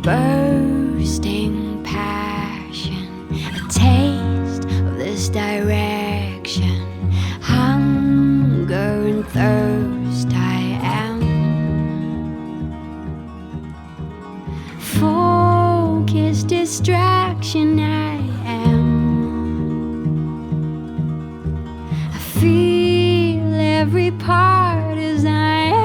bursting passion, a taste of this direction, hunger and thirst I am. Focus, distraction I am. I feel every part as I am.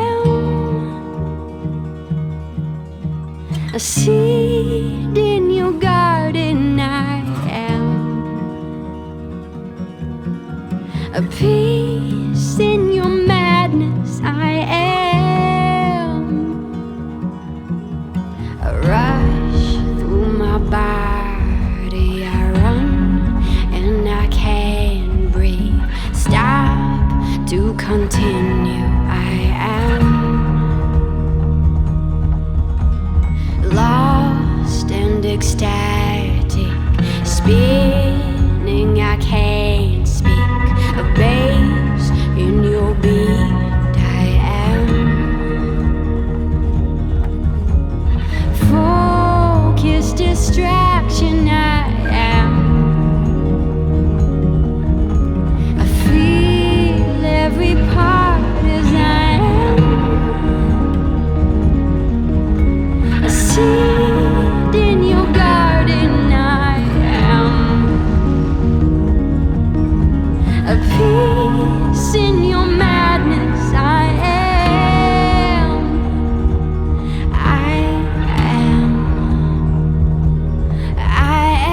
A seed in your garden I am. A piece in your madness I am. A rush through my body I run and I can't breathe. Stop to continue I am. Lost and ecstatic, spinning I can't speak. A bass in your beat I am. Focus, distraction I am. I feel every part as I am. A seed in your garden I am. A piece in your madness I am. I am. I am.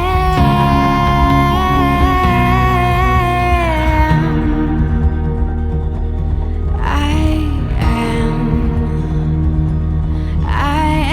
I am.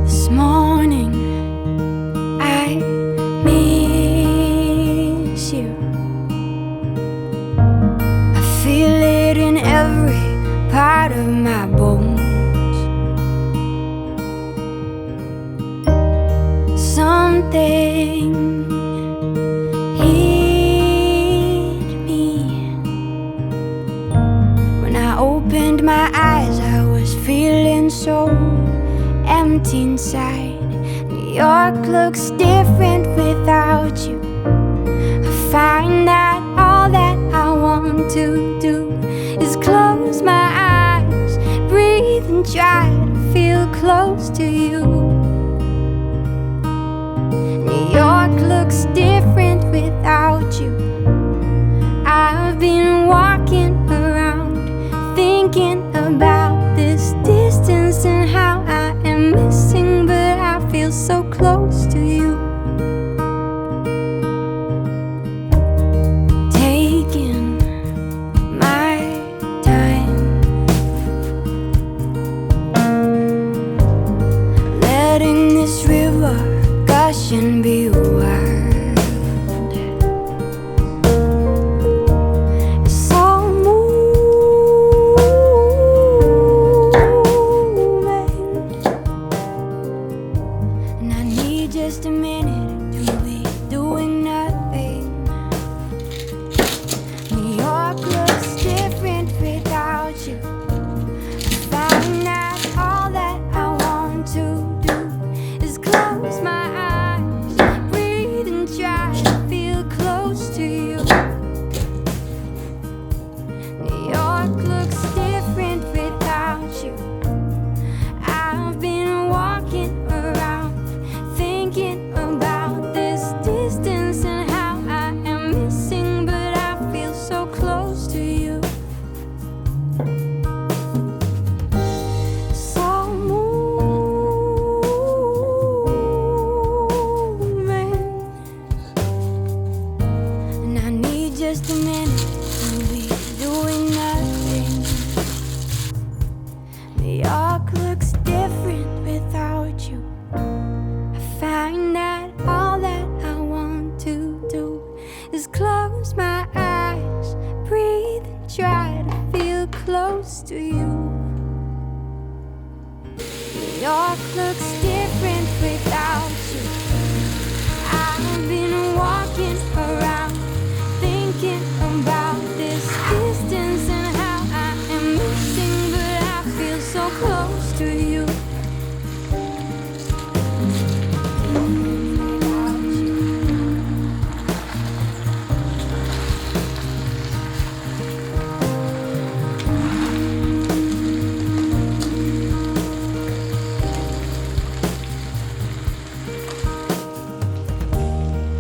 This morning I miss you. I feel it in every part of my bones. Something hit me when I opened my eyes. I was feeling so empty inside. New York looks different without you. I find that all that I want to do is close my eyes, breathe and try to feel close to you. New York looks different without you. I've been walking around thinking about this distance and how I am missing, but I feel so close to you. Taking my time. to you. New York looks different without you. I've been walking around thinking about this distance and how I am missing, but I feel so close to you.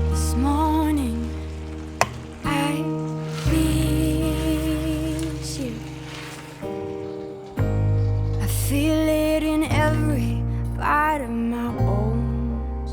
This morning I miss you. I feel it in every part of my bones.